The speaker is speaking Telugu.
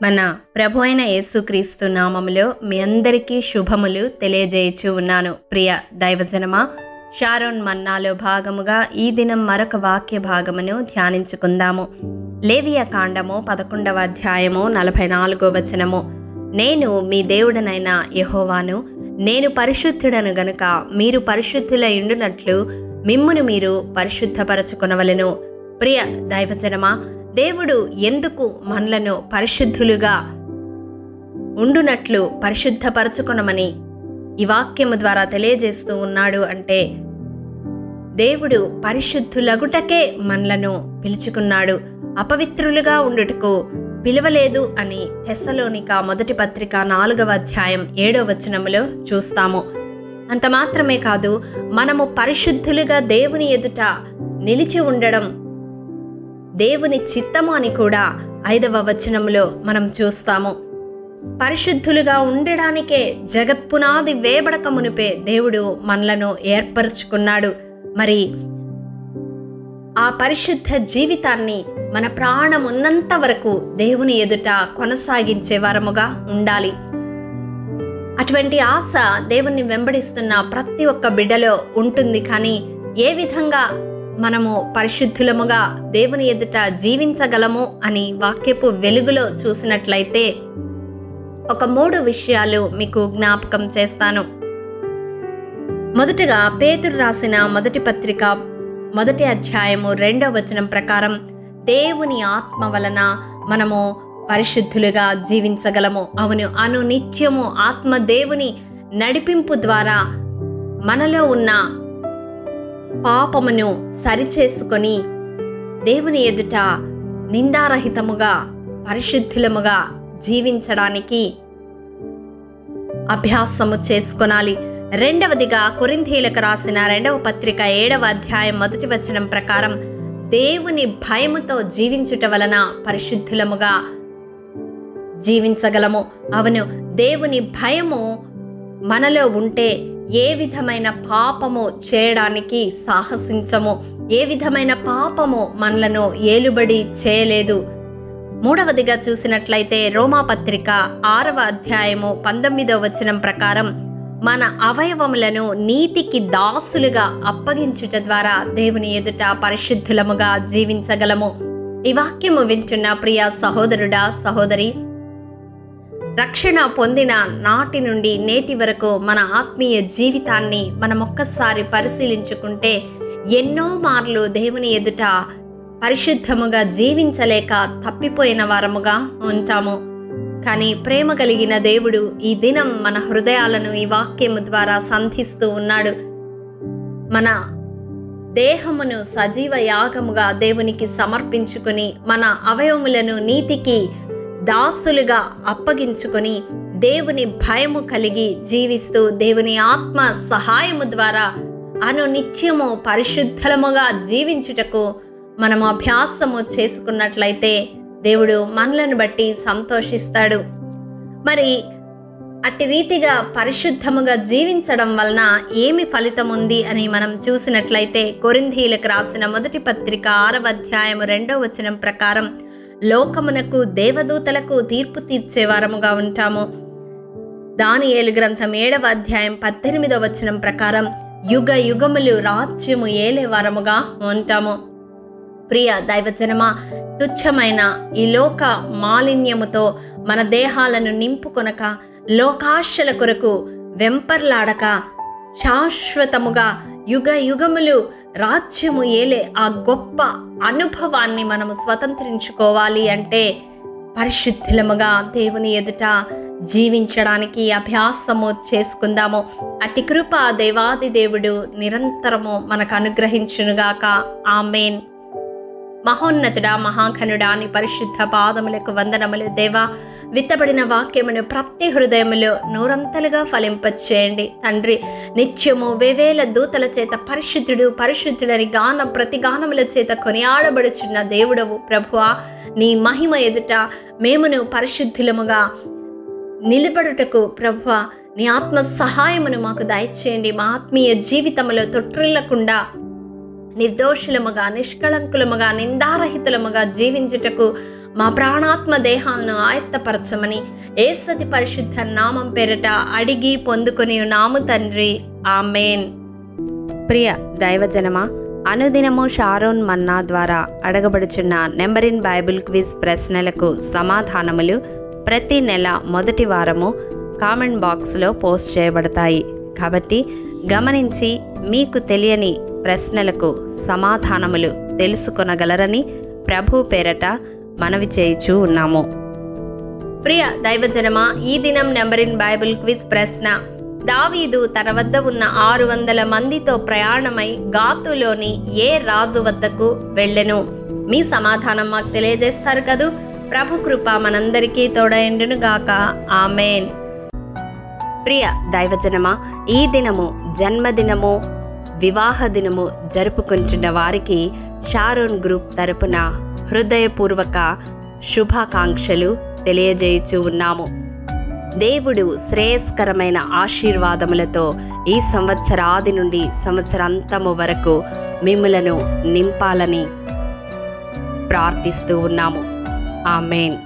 మన ప్రభు అయిన యేసుక్రీస్తు నామములో మీ అందరికీ శుభములు తెలియజేయచ్చు ఉన్నాను. ప్రియ దైవజనమా, షారోన్ మన్నాలో భాగముగా ఈ దినం మరొక వాక్య భాగమును ధ్యానించుకుందాము. లేవియ కాండము 11వ అధ్యాయము 44వ వచనము. నేను మీ దేవుడనైన యెహోవాను, నేను పరిశుద్ధుడను గనుక మీరు పరిశుద్ధులయుండునట్లు మిమ్మును మీరు పరిశుద్ధపరచుకొనవలెను. ప్రియ దైవజనమా, దేవుడు ఎందుకు మనలను పరిశుద్ధులుగా ఉండునట్లు పరిశుద్ధపరచుకొనమని ఈ వాక్యము ద్వారా తెలియజేస్తూ ఉన్నాడు అంటే, దేవుడు పరిశుద్ధులగుటకే మనలను పిలుచుకున్నాడు. అపవిత్రులుగా ఉండుటకు పిలవలేదు అని తెస్సలోనిక మొదటి పత్రిక 4వ అధ్యాయం 7వ వచనములో చూస్తాము. అంత మాత్రమే కాదు, మనము పరిశుద్ధులుగా దేవుని ఎదుట నిలిచి ఉండడం దేవుని చిత్తము అని కూడా 5వ వచనములో మనం చూస్తాము. పరిశుద్ధులుగా ఉండడానికే జగత్పునాది వేబడక మునిపే దేవుడు మనలను ఏర్పరచుకున్నాడు. మరి ఆ పరిశుద్ధ జీవితాన్ని మన ప్రాణం ఉన్నంత వరకు దేవుని ఎదుట కొనసాగించే వారముగా ఉండాలి. అటువంటి ఆశ దేవుణ్ణి వెంబడిస్తున్న ప్రతి ఒక్క బిడ్డలో ఉంటుంది. కానీ ఏ విధంగా మనము పరిశుద్ధులముగా దేవుని ఎదుట జీవించగలము అని వాక్యపు వెలుగులో చూసినట్లయితే ఒక 3 విషయాలు మీకు జ్ఞాపకం చేస్తాను. మొదటగా పేతురు రాసిన మొదటి పత్రిక 1వ అధ్యాయము 2వ వచనం ప్రకారం దేవుని ఆత్మ వలన మనము పరిశుద్ధులుగా జీవించగలము. అవును, అనునిత్యము ఆత్మ దేవుని నడిపింపు ద్వారా మనలో ఉన్న పాపమును సరిచేసుకొని దేవుని ఎదుట నిందారహితముగా పరిశుద్ధులముగా జీవించడానికి అభ్యాసము చేసుకొనాలి. రెండవదిగా కొరింథీయులకు రాసిన 2వ పత్రిక 7వ అధ్యాయం 1వ వచనం ప్రకారం దేవుని భయముతో జీవించుట వలన పరిశుద్ధులముగా జీవించగలము. అవును, దేవుని భయము మనలో ఉంటే ఏ విధమైన పాపము చేయడానికి సాహసించము, ఏ విధమైన పాపము మనలను ఏలుబడి చేయలేదు. మూడవదిగా చూసినట్లయితే రోమాపత్రిక 6వ అధ్యాయము 19వ వచనం ప్రకారం మన అవయవములను నీతికి దాసులుగా అప్పగించుట ద్వారా దేవుని ఎదుట పరిశుద్ధులముగా జీవించగలము. ఈ వాక్యము వింటున్న ప్రియ సహోదరుడా, సహోదరి, రక్షణ పొందిన నాటి నుండి నేటి వరకు మన ఆత్మీయ జీవితాన్ని మనం ఒక్కసారి పరిశీలించుకుంటే ఎన్నో మార్లు దేవుని ఎదుట పరిశుద్ధముగా జీవించలేక తప్పిపోయిన వారముగా ఉంటాము. కానీ ప్రేమ కలిగిన దేవుడు ఈ దినం మన హృదయాలను ఈ వాక్యము ద్వారా సంధిస్తూ ఉన్నాడు. మన దేహమును సజీవ యాగముగా దేవునికి సమర్పించుకొని మన అవయవములను నీతికి దాసులుగా అప్పగించుకొని దేవుని భయము కలిగి జీవిస్తూ దేవుని ఆత్మ సహాయము ద్వారా అనునిత్యము పరిశుద్ధముగా జీవించుటకు మనము అభ్యాసము చేసుకున్నట్లయితే దేవుడు మనలను బట్టి సంతోషిస్తాడు. మరి అట్టి రీతిగా పరిశుద్ధముగా జీవించడం వలన ఏమి ఫలితం ఉంది అని మనం చూసినట్లయితే కొరింథీయులకు రాసిన మొదటి పత్రిక 6వ అధ్యాయము 2వ వచనం ప్రకారం లోకమునకు దేవదూతలకు తీర్పు తీర్చే వారముగా ఉంటాము. దానియేలు గ్రంథం 7వ అధ్యాయం 18వ వచనం ప్రకారం యుగ యుగములు రాజ్యము ఏలే వారముగా ఉంటాము. ప్రియ దైవజనమా, తుచ్చమైన ఈ లోక మాలిన్యముతో మన దేహాలను నింపుకొనక, లోకాశల కొరకు వెంపర్లాడక, శాశ్వతముగా యుగ యుగములు రాజ్యము ఏలే ఆ గొప్ప అనుభవాన్ని మనము స్వతంత్రించుకోవాలి అంటే పరిశుద్ధులముగా దేవుని ఎదుట జీవించడానికి అభ్యాసము చేసుకుందాము. అట్టి కృప దేవాది దేవుడు నిరంతరము మనకు అనుగ్రహించునుగాక. ఆమేన్. మహోన్నతుడా, మహాఘనుడా, నీ పరిశుద్ధ పాదములకు వందనములు. దేవా, విత్తబడిన వాక్యమును ప్రతి హృదయములో నూరంతలుగా ఫలింపచేయండి. తండ్రి, నిత్యము వేవేల దూతల చేత పరిశుద్ధుడు పరిశుద్ధుడని ప్రతిగానముల చేత కొనియాడబడుచున్న దేవుడవు ప్రభువా, నీ మహిమ ఎదుట మేమును పరిశుద్ధులముగా నిలబడుటకు ప్రభువా నీ ఆత్మ సహాయమును మాకు దయచేయండి. మా ఆత్మీయ జీవితంలో తొట్టిల్లకుండా నిర్దోషులముగా, నిష్కళంకులముగా, నిందారహితులముగా జీవించుటకు మా ప్రాణాత్మ దేహాలను ఆయత్తపరచమని యేసతి పరిశుద్ధ నామం పేరిట అడిగి పొందుకొని ఉన్నాము తండ్రి. ఆమేన్. ప్రియ దైవజనమా, అనుదినము షారోన్ మన్నా ద్వారా అడగబడుచున్న నెంబర్ ఇన్ బైబిల్ క్విజ్ ప్రశ్నలకు సమాధానములు ప్రతి నెల మొదటి వారము కామెంట్ బాక్స్లో పోస్ట్ చేయబడతాయి. కాబట్టి గమనించి మీకు తెలియని ప్రశ్నలకు సమాధానములు తెలుసుకొనగలరని ప్రభు పేరట మనవి చేయుచూ ఉన్నాము. ప్రియ దైవజనమా, ఈ దినం నెంబర్ ఇన్ బైబిల్ క్విజ్ ప్రశ్న: దావీదు తన వద్ద ఉన్న 600 మందితో ప్రయాణమై గాతులోని ఏ రాజు వద్దకు వెళ్ళెను? మీ సమాధానం మాకు తెలియజేస్తారు కదూ. ప్రభు కృప మనందరికీ తోడైండును గాక. ఆమేన్. ప్రియ దైవజనమా, ఈ దినము జన్మదినము, వివాహ దినము జరుపుకుంటున్న వారికి షారోన్ గ్రూప్ తరపున హృదయపూర్వక శుభాకాంక్షలు తెలియజేయుచూ ఉన్నాము. దేవుడు శ్రేయస్కరమైన ఆశీర్వాదములతో ఈ సంవత్సరాది నుండి సంవత్సరాంతము వరకు మిమ్ములను నింపాలని ప్రార్థిస్తూ ఉన్నాము. ఆమేన్.